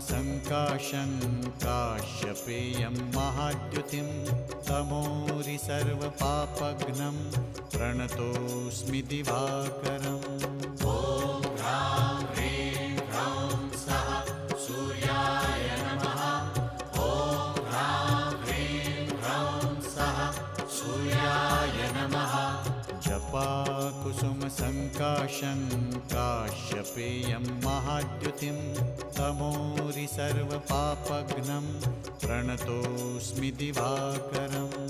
कुसुमसङ्काशं काश्यपेयं महाद्युतिं तमोरि सर्वपापघ्नं प्रणतोऽस्मि दिवाकरम्। ॐ ह्रां ह्रीं ह्रौं सः सूर्याय नमः। ॐ ह्रां ह्रीं ह्रौं सः सूर्याय नमः। जपाकुसुमसङ्काशं काश्यपेयं महाद्युतिं तमोरि सर्वपापघ्नं प्रणतोऽस्मि दिवाकरम्।